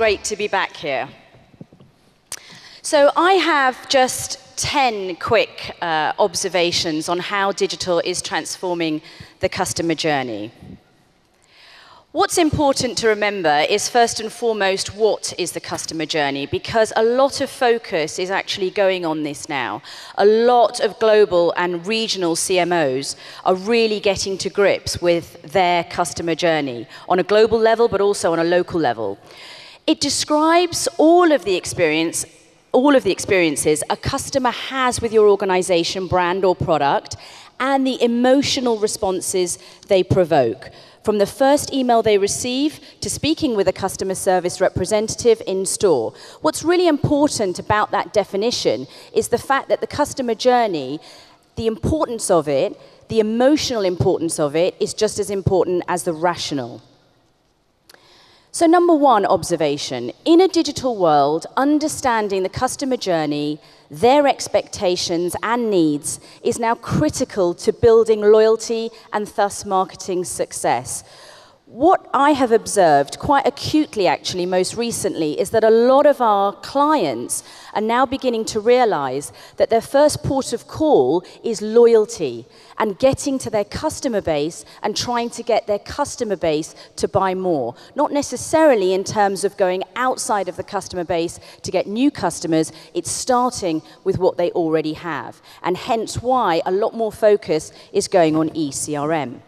great to be back here. So I have just 10 quick observations on how digital is transforming the customer journey. What's important to remember is first and foremost, what is the customer journey? Because a lot of focus is actually going on this now. A lot of global and regional CMOs are really getting to grips with their customer journey on a global level, but also on a local level. It describes all of the experiences a customer has with your organization, brand, or product, and the emotional responses they provoke. From the first email they receive to speaking with a customer service representative in store. What's really important about that definition is the fact that the customer journey, the importance of it, the emotional importance of it, is just as important as the rational. So number one observation, in a digital world, understanding the customer journey, their expectations and needs is now critical to building loyalty and thus marketing success. What I have observed quite acutely actually most recently is that a lot of our clients are now beginning to realize that their first port of call is loyalty and getting to their customer base and trying to get their customer base to buy more. Not necessarily in terms of going outside of the customer base to get new customers, it's starting with what they already have. And hence why a lot more focus is going on eCRM.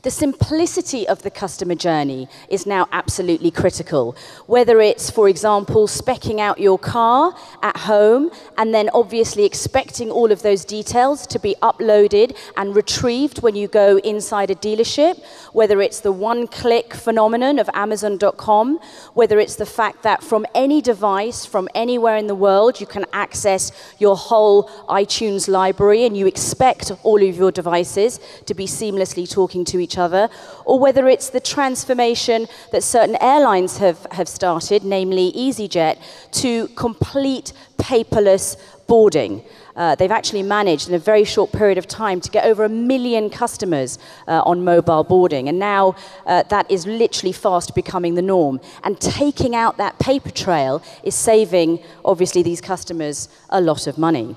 The simplicity of the customer journey is now absolutely critical. Whether it's, for example, speccing out your car at home and then obviously expecting all of those details to be uploaded and retrieved when you go inside a dealership, whether it's the one-click phenomenon of Amazon.com, whether it's the fact that from any device, from anywhere in the world, you can access your whole iTunes library and you expect all of your devices to be seamlessly talking to each other, or whether it's the transformation that certain airlines have started, namely EasyJet, to complete paperless boarding. They've actually managed in a very short period of time to get over 1 million customers on mobile boarding, and now that is literally fast becoming the norm. And taking out that paper trail is saving, obviously, these customers a lot of money.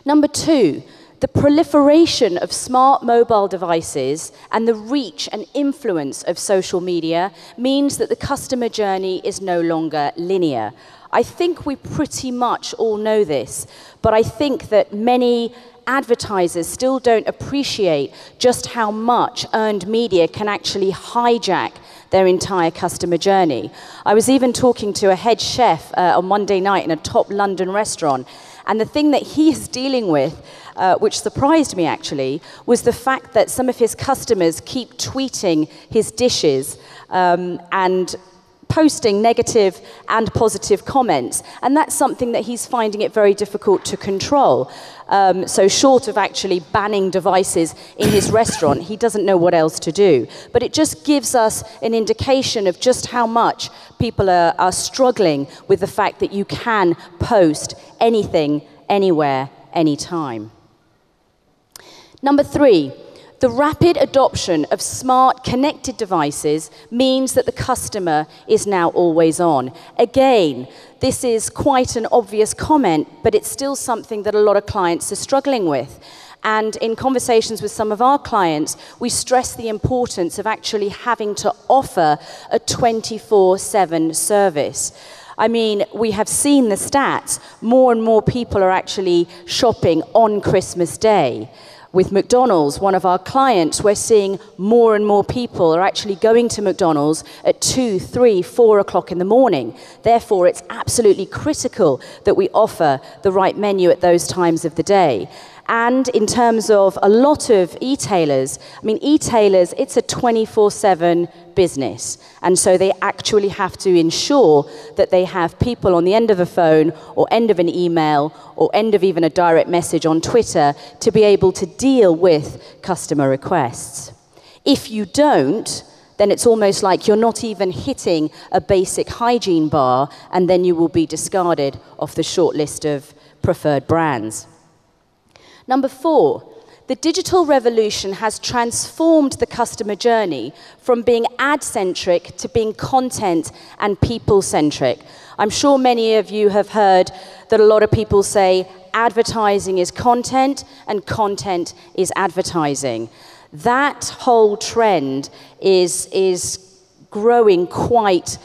Number two, the proliferation of smart mobile devices and the reach and influence of social media means that the customer journey is no longer linear. I think we pretty much all know this, but I think that many advertisers still don't appreciate just how much earned media can actually hijack their entire customer journey. I was even talking to a head chef on Monday night in a top London restaurant, and the thing that he is dealing with, which surprised me actually, was the fact that some of his customers keep tweeting his dishes and posting negative and positive comments, and that's something that he's finding it very difficult to control. So short of actually banning devices in his restaurant, he doesn't know what else to do. But it just gives us an indication of just how much people are struggling with the fact that you can post anything, anywhere, anytime. Number three, the rapid adoption of smart connected devices means that the customer is now always on. Again, this is quite an obvious comment, but it's still something that a lot of clients are struggling with. And in conversations with some of our clients, we stress the importance of actually having to offer a 24/7 service. I mean, we have seen the stats. More and more people are actually shopping on Christmas Day. With McDonald's, one of our clients, we're seeing more and more people are actually going to McDonald's at 2, 3, 4 o'clock in the morning. Therefore, it's absolutely critical that we offer the right menu at those times of the day. And in terms of a lot of e-tailers, I mean, e-tailers, it's a 24/7 business. And so they actually have to ensure that they have people on the end of a phone or end of an email or end of even a direct message on Twitter to be able to deal with customer requests. If you don't, then it's almost like you're not even hitting a basic hygiene bar, and then you will be discarded off the short list of preferred brands. Number four, the digital revolution has transformed the customer journey from being ad-centric to being content and people-centric. I'm sure many of you have heard that a lot of people say advertising is content and content is advertising. That whole trend is growing quite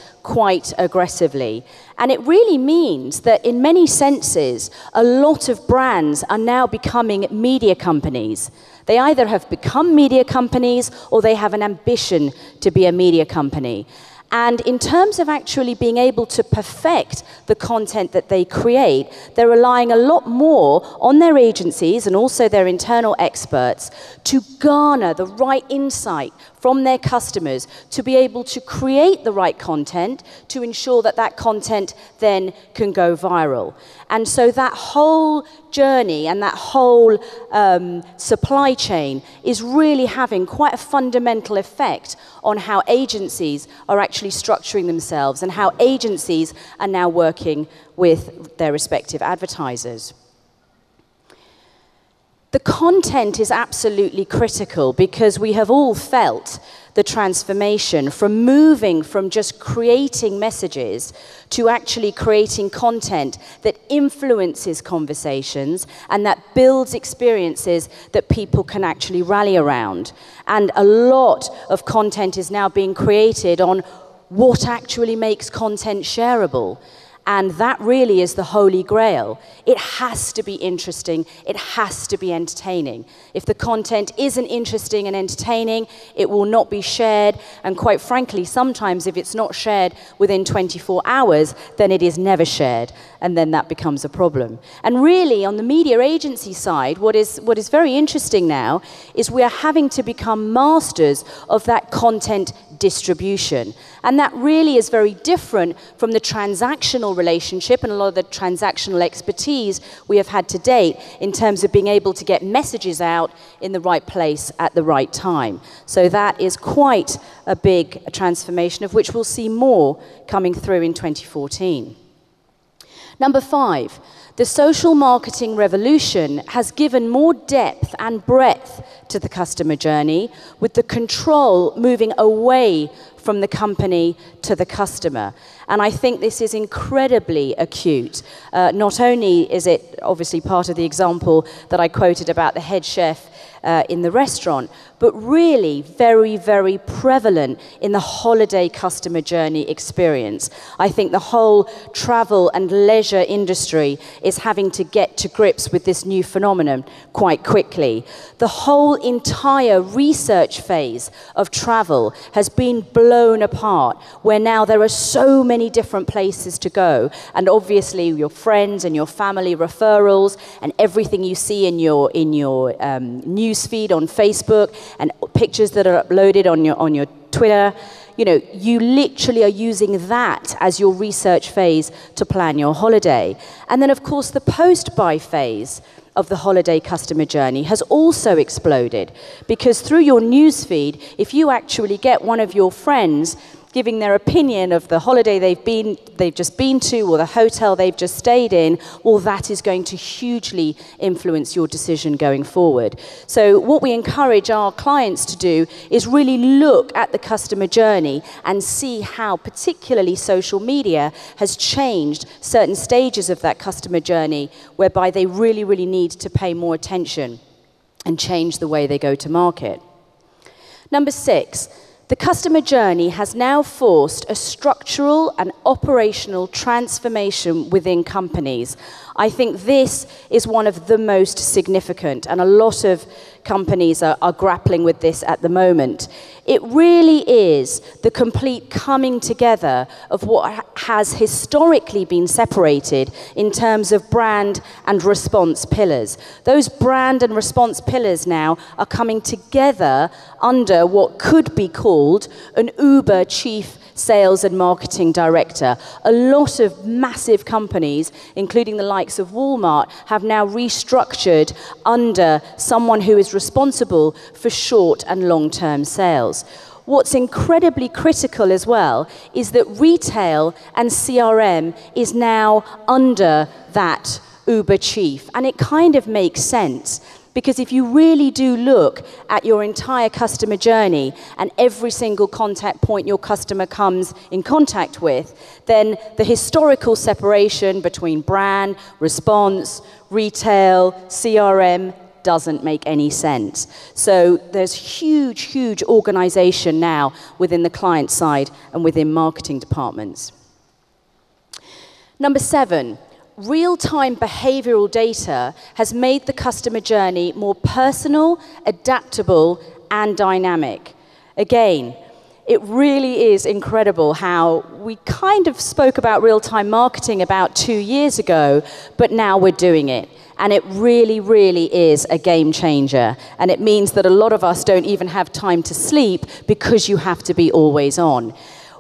aggressively. And it really means that in many senses, a lot of brands are now becoming media companies. They either have become media companies or they have an ambition to be a media company. And in terms of actually being able to perfect the content that they create, they're relying a lot more on their agencies and also their internal experts to garner the right insight from their customers to be able to create the right content to ensure that that content then can go viral. And so that whole journey and that whole supply chain is really having quite a fundamental effect on how agencies are actually structuring themselves and how agencies are now working with their respective advertisers. The content is absolutely critical because we have all felt the transformation from moving from just creating messages to actually creating content that influences conversations and that builds experiences that people can actually rally around. And a lot of content is now being created on what actually makes content shareable. And that really is the holy grail. It has to be interesting. It has to be entertaining. If the content isn't interesting and entertaining, it will not be shared. And quite frankly, sometimes if it's not shared within 24 hours, then it is never shared. And then that becomes a problem. And really, on the media agency side, what is very interesting now is we are having to become masters of that content distribution. And that really is very different from the transactional relationship and a lot of the transactional expertise we have had to date in terms of being able to get messages out in the right place at the right time. So that is quite a big transformation of which we'll see more coming through in 2014. Number 5. The social marketing revolution has given more depth and breadth to the customer journey, with the control moving away from the company to the customer. And I think this is incredibly acute. Not only is it obviously part of the example that I quoted about the head chef in the restaurant, but really very, very prevalent in the holiday customer journey experience. I think the whole travel and leisure industry is having to get to grips with this new phenomenon quite quickly. The whole entire research phase of travel has been blown apart, where now there are so many different places to go, and obviously your friends and your family referrals and everything you see in your news feed on Facebook and pictures that are uploaded on your Twitter. You know, you literally are using that as your research phase to plan your holiday. And then, of course, the post-buy phase of the holiday customer journey has also exploded, because through your news feed, if you actually get one of your friends giving their opinion of the holiday they've just been to or the hotel they've just stayed in, well, that is going to hugely influence your decision going forward. So what we encourage our clients to do is really look at the customer journey and see how particularly social media has changed certain stages of that customer journey, whereby they really, really need to pay more attention and change the way they go to market. Number 6. The customer journey has now forced a structural and operational transformation within companies. I think this is one of the most significant, and a lot of companies are grappling with this at the moment. It really is the complete coming together of what has historically been separated in terms of brand and response pillars. Those brand and response pillars now are coming together under what could be called an Uber chief sales and marketing director. A lot of massive companies, including the likes of Walmart, have now restructured under someone who is responsible for short and long-term sales. What's incredibly critical as well is that retail and CRM is now under that Uber chief, and it kind of makes sense, Because if you really do look at your entire customer journey and every single contact point your customer comes in contact with, then the historical separation between brand, response, retail, CRM doesn't make any sense. So there's huge, huge organization now within the client side and within marketing departments. Number 7. Real-time behavioral data has made the customer journey more personal, adaptable, and dynamic. Again, it really is incredible how we kind of spoke about real-time marketing about 2 years ago, but now we're doing it. And it really, really is a game changer. And it means that a lot of us don't even have time to sleep because you have to be always on.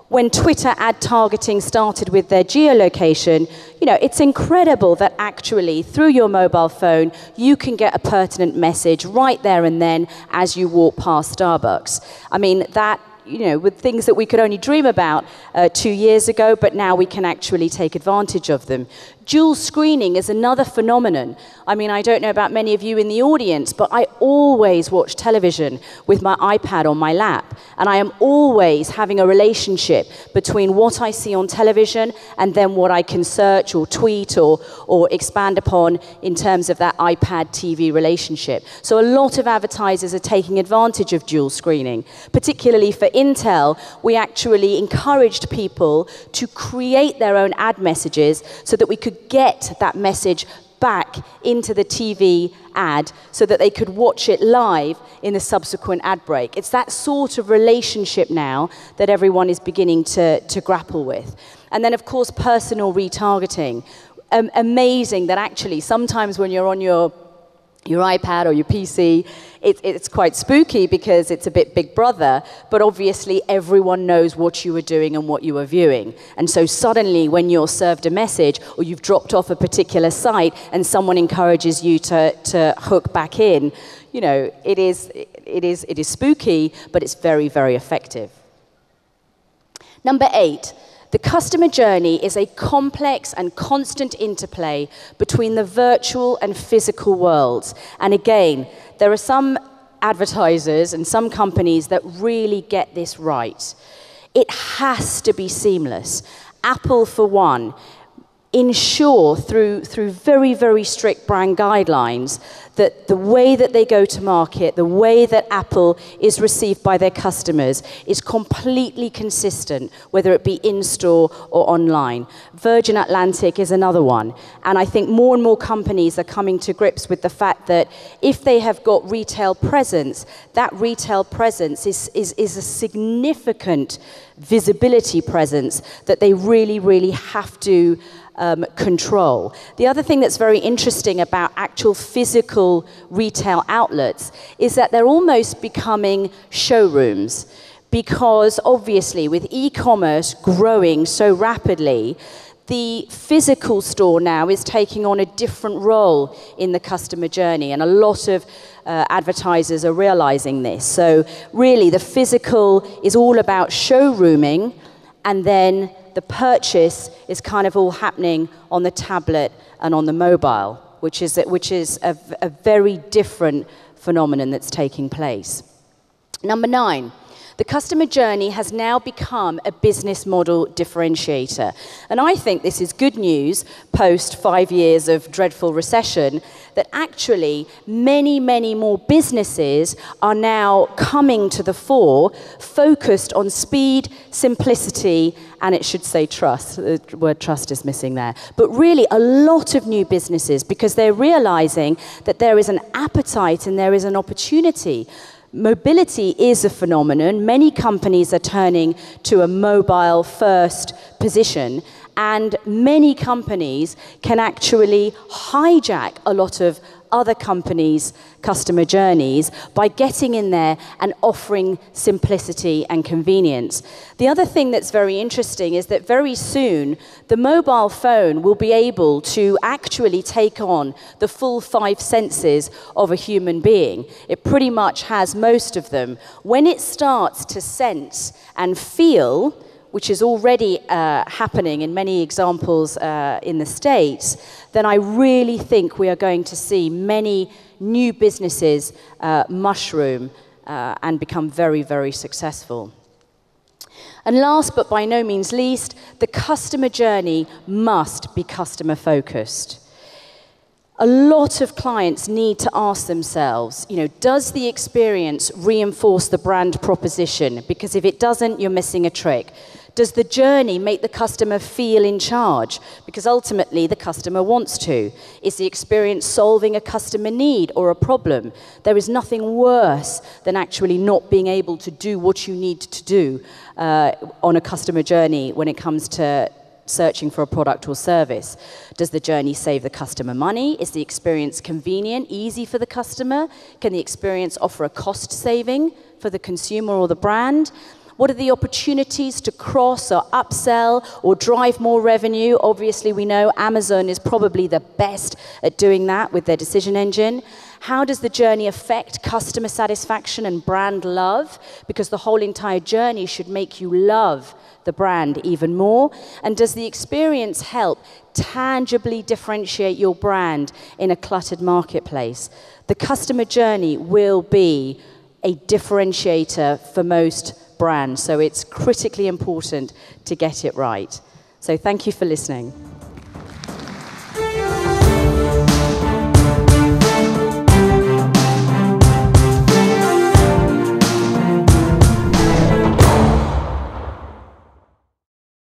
When Twitter ad targeting started with their geolocation, you know, it's incredible that actually through your mobile phone, you can get a pertinent message right there and then as you walk past Starbucks. I mean, that, you know, with things that we could only dream about 2 years ago, but now we can actually take advantage of them. Dual screening is another phenomenon. I mean, I don't know about many of you in the audience, but I always watch television with my iPad on my lap. And I am always having a relationship between what I see on television and then what I can search or tweet or expand upon in terms of that iPad TV relationship. So a lot of advertisers are taking advantage of dual screening. Particularly for Intel, we actually encouraged people to create their own ad messages so that we could get that message back into the TV ad so that they could watch it live in the subsequent ad break. It's that sort of relationship now that everyone is beginning to grapple with. And then, of course, personal retargeting. Amazing that actually sometimes when you're on your iPad or your PC, it's quite spooky because it's a bit Big Brother, but obviously everyone knows what you were doing and what you were viewing. And so suddenly when you're served a message or you've dropped off a particular site and someone encourages you to hook back in, you know, it is spooky, but it's very, very effective. Number 8. The customer journey is a complex and constant interplay between the virtual and physical worlds. And again, there are some advertisers and some companies that really get this right. It has to be seamless. Apple, for one, ensure through very, very strict brand guidelines that the way that they go to market, the way that Apple is received by their customers is completely consistent, whether it be in-store or online. Virgin Atlantic is another one. And I think more and more companies are coming to grips with the fact that if they have got retail presence, that retail presence is a significant visibility presence that they really, really have to control. The other thing that's very interesting about actual physical retail outlets is that they're almost becoming showrooms, because obviously with e-commerce growing so rapidly, the physical store now is taking on a different role in the customer journey, and a lot of advertisers are realizing this. So really the physical is all about showrooming, and then the purchase is kind of all happening on the tablet and on the mobile, which is a very different phenomenon that's taking place. Number 9. The customer journey has now become a business model differentiator. And I think this is good news post 5 years of dreadful recession, that actually many, many more businesses are now coming to the fore, focused on speed, simplicity, and it should say trust. The word trust is missing there. But really a lot of new businesses, because they're realizing that there is an appetite and there is an opportunity. Mobility is a phenomenon. Many companies are turning to a mobile-first position, and many companies can actually hijack a lot of other companies' customer journeys by getting in there and offering simplicity and convenience. The other thing that's very interesting is that very soon the mobile phone will be able to actually take on the full 5 senses of a human being. It pretty much has most of them. When it starts to sense and feel, which is already happening in many examples in the States, then I really think we are going to see many new businesses mushroom and become very, very successful. And last but by no means least, the customer journey must be customer focused. A lot of clients need to ask themselves, does the experience reinforce the brand proposition? Because if it doesn't, you're missing a trick. Does the journey make the customer feel in charge? Because ultimately, the customer wants to. Is the experience solving a customer need or a problem? There is nothing worse than actually not being able to do what you need to do on a customer journey when it comes to searching for a product or service. Does the journey save the customer money? Is the experience convenient, easy for the customer? Can the experience offer a cost saving for the consumer or the brand? What are the opportunities to cross or upsell or drive more revenue? Obviously, we know Amazon is probably the best at doing that with their decision engine. How does the journey affect customer satisfaction and brand love? Because the whole entire journey should make you love the brand even more. And does the experience help tangibly differentiate your brand in a cluttered marketplace? The customer journey will be a differentiator for most brands, so it's critically important to get it right. So thank you for listening.